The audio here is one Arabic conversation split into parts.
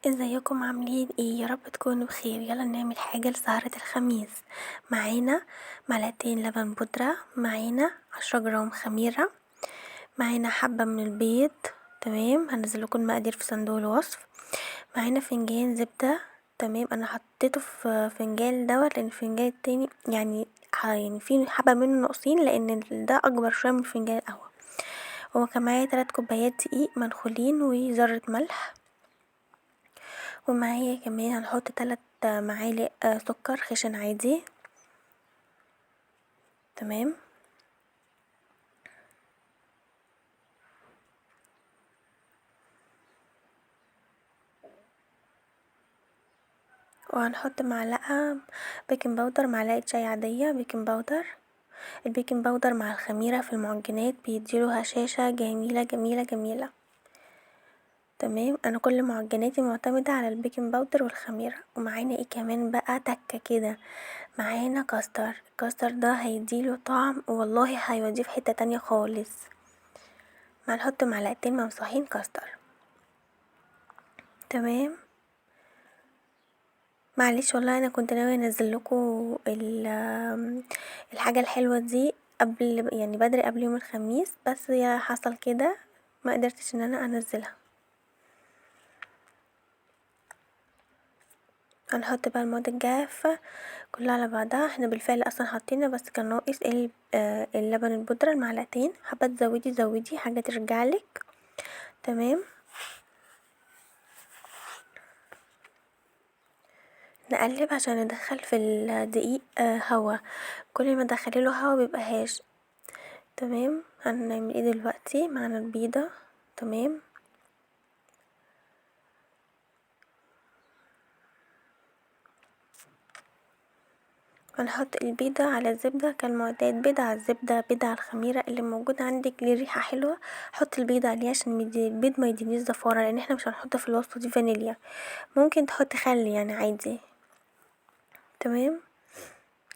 ازيكم عاملين ايه؟ يا رب تكونوا بخير. يلا نعمل حاجة لسهرة الخميس. معانا معلقتين لبن بودرة، معانا 10 جرام خميرة، معانا حبة من البيض. تمام، هنزل لكم المقادير في صندوق الوصف. معانا فنجان زبدة. تمام، انا حطيته في فنجان دوت لان الفنجان التاني يعني في حبة منه ناقصين لان ده اكبر شوية من فنجان القهوة. وكان معايا 3 كوبايات دقيق منخولين وذرة ملح. ومعايا كمان هنحط 3 معالق سكر خشن عادي. تمام، وهنحط معلقة بيكنج باودر، معلقة شاي عادية بيكنج باودر. البيكنج باودر مع الخميرة في المعجنات بيديله هشاشة جميلة جميلة جميلة. تمام، انا كل معجناتي معتمدة على البيكنج باودر والخميرة. ومعانا ايه كمان بقى تكة كده، معانا كاستر. الكاستر ده هيديله طعم والله هيوديه في حتة تانية خالص. هنحط معلقتين ممسوحين كاستر. تمام، معلش والله انا كنت ناوية انزل لكم الحاجة الحلوة دي قبل، يعني بدري قبل يوم الخميس، بس يا حصل كده ما قدرتش ان انا انزلها. هنحط بقى المواد الجافة كلها على بعضها. احنا بالفعل اصلا حاطينها بس كان ناقص اللبن البودرة المعلقتين. حابة تزودي زودي، حاجة ترجعلك. تمام، نقلب عشان ندخل في الدقيق هوا. كل ما تدخلي له هوا بيبقى هاش. تمام، هنعمل ايه دلوقتي؟ معنا البيضة. تمام، هنحط البيضة على الزبدة كالمعتاد، بيضة على الزبدة، بيضة على الخميرة اللي موجود عندك ليه ريحة حلوة حط البيضة عليه عشان البيض ما يدينيش زفارة، لان احنا مش هنحط في الوصفة دي فانيليا. ممكن تحطي خل يعني عادي. تمام،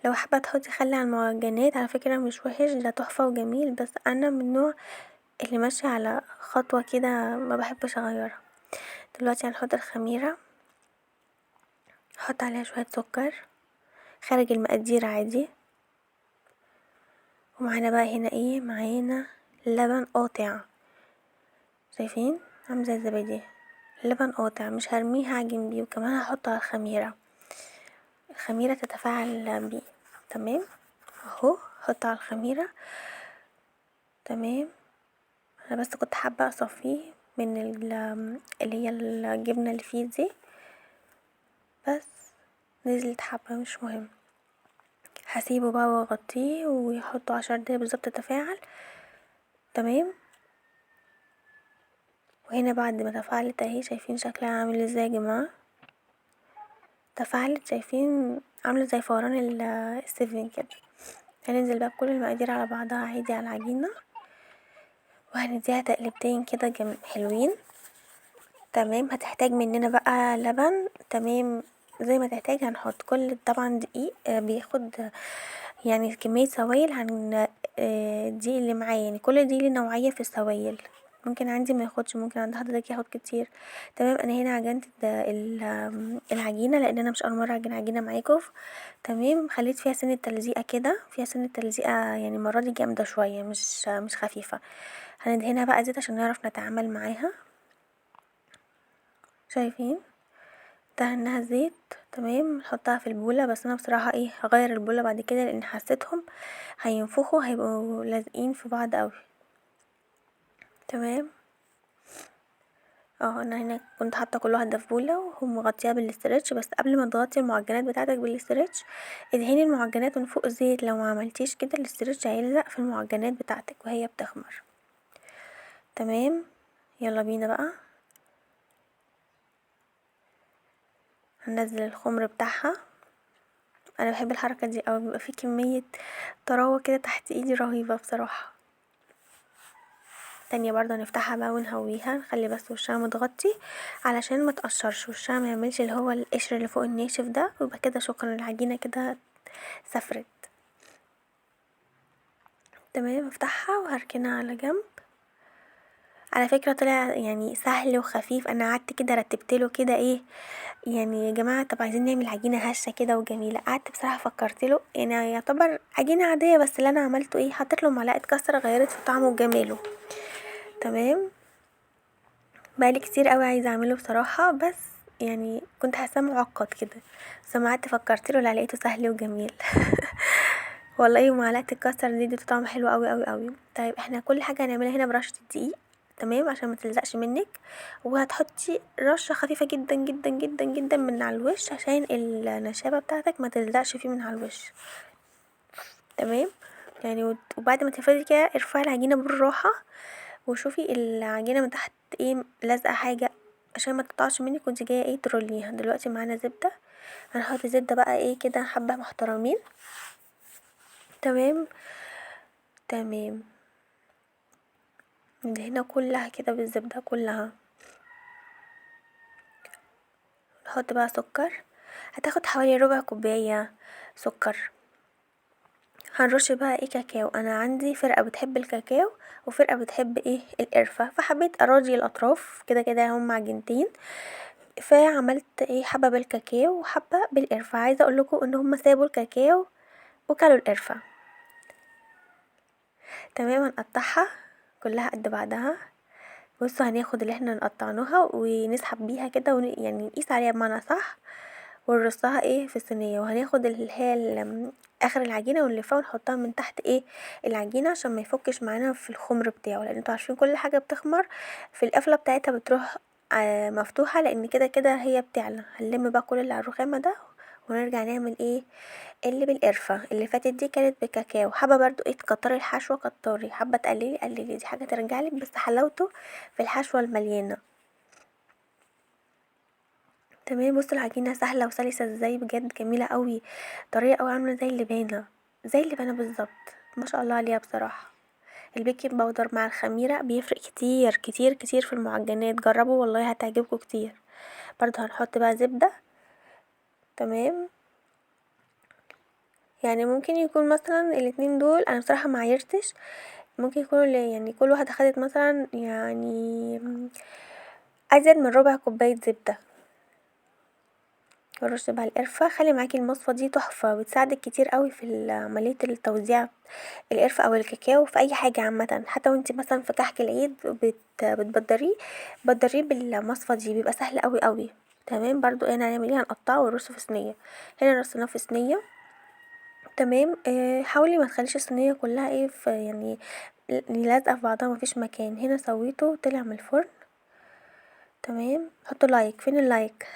لو حابة تحطي خل على المعجنات على فكرة مش وحش، ده تحفة وجميل، بس انا من النوع اللي ماشية على خطوة كده ما بحبش اغيرها. دلوقتي هنحط الخميرة، نحط عليها شوية سكر خارج المقادير عادي. ومعانا بقى هنا ايه؟ معانا لبن قاطع، شايفين عامل زي الزبادي. اللبن قاطع مش هرميه، هعجن بيه وكمان هحطه على الخميرة تتفاعل بيه. تمام، اهو حطه على الخميرة. تمام، انا بس كنت حابة اصفيه من اللي هي الجبنة اللي فيه دي، بس نزلت حبة مش مهم. هسيبه بقى واغطيه ويحطه 10 دقايق بالظبط تتفاعل. تمام، وهنا بعد ما تفاعلت اهي، شايفين شكلها عامل ازاي يا جماعة؟ تفاعلت، شايفين عاملة زي فوران السيفين كده. هننزل بقى بكل المقادير على بعضها عادي على العجينة، وهنديها تقلبتين كده حلوين. تمام، هتحتاج مننا بقى لبن. تمام، زي ما تحتاج هنحط كل طبعا دقيق بياخد يعني كمية سوائل عن الدقيق اللي معايا، يعني كل دقيق له نوعية في السوائل. ممكن عندي ما ياخدش، ممكن عند حضرتك ياخد كتير. تمام، انا هنا عجنت العجينة لان انا مش اول مرة اعجن عجينة معاكم. تمام، خليت فيها سنة تلزيقة كده، فيها سنة تلزيقة يعني المرة دي جامدة شوية مش خفيفة. هندهنها بقى زيت عشان نعرف نتعامل معاها. شايفين دهناها زيت. تمام، نحطها في البولة، بس انا بصراحة هغير البولة بعد كده لان حسيتهم هينفخوا هيبقوا لازقين في بعض قوي. تمام، انا هنا كنت حاطه كل واحده في بوله ومغطيها بالاسترتش. بس قبل ما تغطي المعجنات بتاعتك بالاسترتش ادهني المعجنات من فوق زيت، لو ما عملتيش كده الاسترتش هيلزق في المعجنات بتاعتك وهي بتخمر. تمام، يلا بينا بقى هننزل الخمر بتاعها. انا بحب الحركه دي اوي، بيبقى في كميه طراوه كده تحت ايدي رهيبه بصراحه. تانية برضه هنفتحها بقى ونهويها، نخلي بس وشها متغطي علشان ما تقشرش وشها، ما يعملش اللي هو القشر اللي فوق الناشف ده، ويبقى كده شكرا العجينه كده سفرت. تمام، افتحها وهركنها على جنب. على فكرة طلع يعني سهل وخفيف. انا قعدت كده رتبتله كده ايه يعني يا جماعة، طب عايزين نعمل عجينة هشة كده وجميلة. قعدت بصراحة فكرت له يعني يعتبر عجينة عادية، بس اللي انا عملته ايه، حطيت له معلقة كسر غيرت في طعمه وجماله. تمام. بقالي كتير قوي عايزة اعمله بصراحة، بس يعني كنت حاساه معقد كده، بس لما قعدت فكرت له لا لقيته سهل وجميل. والله معلقة الكسر دي ادت طعم حلو قوي قوي قوي. طيب احنا كل حاجة هنعملها هنا برشة الدقيق، تمام، عشان ما تلزقش منك. وهتحطي رشة خفيفة جدا جدا جدا جدا من على الوش عشان النشابة بتاعتك ما تلزقش فيه من على الوش. تمام. يعني وبعد ما تفردي كده ارفعي العجينة بالراحة وشوفي العجينة من تحت ايه لازقة حاجة عشان ما تقطعش منك وانت جايه ايه تروليها. دلوقتي معانا زبدة، هنحط زبدة بقى ايه كده حبة محترمين. تمام. تمام. ندهنها كلها كده بالزبدة كلها. نحط بقى سكر، هتاخد حوالي ربع كوباية سكر. هنرش بقى ايه كاكاو، انا عندي فرقة بتحب الكاكاو وفرقة بتحب ايه القرفة، فحبيت اراضي الاطراف كده كده هم عجينتين. فعملت ايه حبة بالكاكاو وحبة بالقرفة. عايزة اقولكوا ان هم سابوا الكاكاو وكلوا القرفة. تمام. هنقطعها كلها قد بعضها. بصوا هناخد اللي احنا قطعناها ونسحب بيها كده يعني نقيس عليها بمعنى صح، ونرصها ايه في الصينيه. وهناخد اللي هي اخر العجينه ونلفها ونحطها من تحت ايه العجينه عشان ما يفكش معانا في الخمر بتاعه، لان انتوا عارفين كل حاجه بتخمر في القفله بتاعتها بتروح مفتوحه، لان كده كده هي بتعلى. هنلم بقى كل اللي على الرخامه ده ونرجع نعمل ايه اللي بالقرفة. اللي فاتت دي كانت بكاكاو. حابة برضو ايه تكتري الحشوة كتري، حابة تقللي قللي، دي حاجة ترجعلك، بس حلاوته في الحشوة المليانة. تمام. بصوا العجينة سهلة وسلسة ازاي، بجد جميلة قوي، طريقة قوي، عاملة زي اللبانة، زي اللبانة بالظبط، ما شاء الله عليها بصراحة. البيكنج باودر مع الخميرة بيفرق كتير كتير كتير في المعجنات، جربوا والله هتعجبكم كتير. برضو هنحط بقى زبدة. تمام. يعني ممكن يكون مثلا الاتنين دول انا بصراحة معايرتش، ممكن يكونوا يعني كل واحدة خدت مثلا يعني ازيد من ربع كوباية زبدة. ورش بقى القرفة، خلي معاكي المصفى دي تحفة، بتساعدك كتير قوي في عملية التوزيع، القرفة او الكاكاو في اي حاجة عامة. حتى وانتي مثلا في كحك العيد بتبدريه، بدريه بالمصفى دي بيبقى سهل قوي قوي. تمام. برضو هنا هنعمل ايه، هنقطعه ونرصه في صينية. هنا رصيناه في صينية. تمام. حاولي ما تخليش الصينية كلها ايه في يعني لازقة في بعضها، مفيش مكان. هنا سويته طلع من الفرن. تمام. حطوا لايك، فين اللايك؟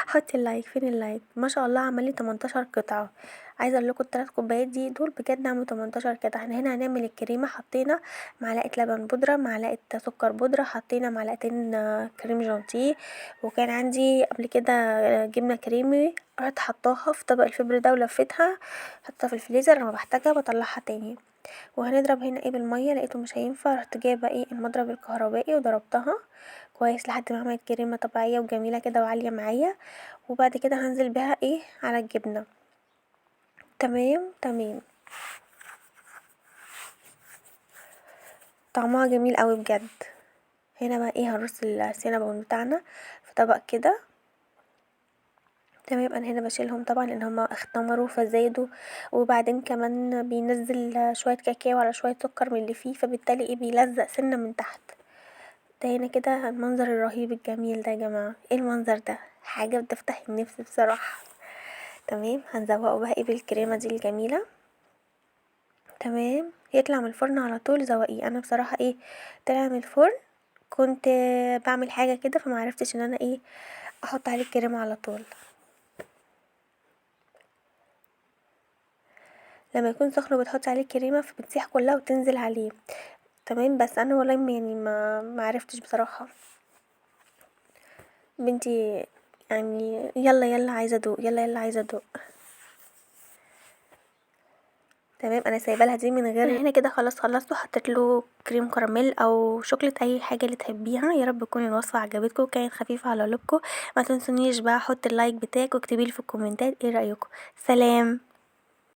حطي اللايك، فين اللايك؟ ما شاء الله عملي 18 قطعة. عايزه اقول لكم الثلاث كوبايات دي دول بجد عملوا 18 قطعة. احنا هنا هنعمل الكريمه، حطينا معلقه لبن بودره، معلقه سكر بودره، حطينا معلقتين كريم جانتيه، وكان عندي قبل كده جبنه كريمي، رحت حطاها في طبق الفبر ده ولفتها، حطيتها في الفريزر، لما بحتاجها بطلعها تاني. وهنضرب هنا ايه بالميه، لقيته مش هينفع، رحت جايبه ايه المضرب الكهربائي وضربتها كويس لحد ما عملت كريمه طبيعيه وجميله كده وعاليه معايا. وبعد كده هنزل بها ايه على الجبنه. تمام. تمام. طعمها جميل قوي بجد. هنا بقى ايه هنرص السينابون بتاعنا في طبق كده. تمام. انا هنا بشيلهم طبعا لان هما اختمروا فزادوا، وبعدين كمان بينزل شويه كاكاو على شويه سكر من اللي فيه، فبالتالي ايه بيلزق سنه من تحت. ده هنا كده المنظر الرهيب الجميل ده يا جماعه، ايه المنظر ده، حاجه بتفتح النفس بصراحه. تمام. هنزوقه بقى ايه بالكريمه دي الجميله. تمام. يطلع من الفرن على طول زوقيه. انا بصراحه ايه طلع من الفرن كنت بعمل حاجه كده فمعرفتش ان انا ايه احط عليه الكريمه على طول. لما يكون سخن وبتحطي عليه الكريمه فبتسيح كلها وتنزل عليه. تمام. بس انا والله يعني ما عرفتش بصراحه. بنتي يعني يلا يلا عايزه ادوق، يلا يلا عايزه ادوق. تمام. انا سايبه لها دي من غير. هنا كده خلاص خلصت وحطيت له كريم كراميل او شوكليت، اي حاجه اللي تحبيها. يا رب تكون الوصفه عجبتكم وكانت خفيفه على قلوبكم. ما تنسونيش بقى حط اللايك بتاعك واكتبي لي في الكومنتات ايه رايكم. سلام.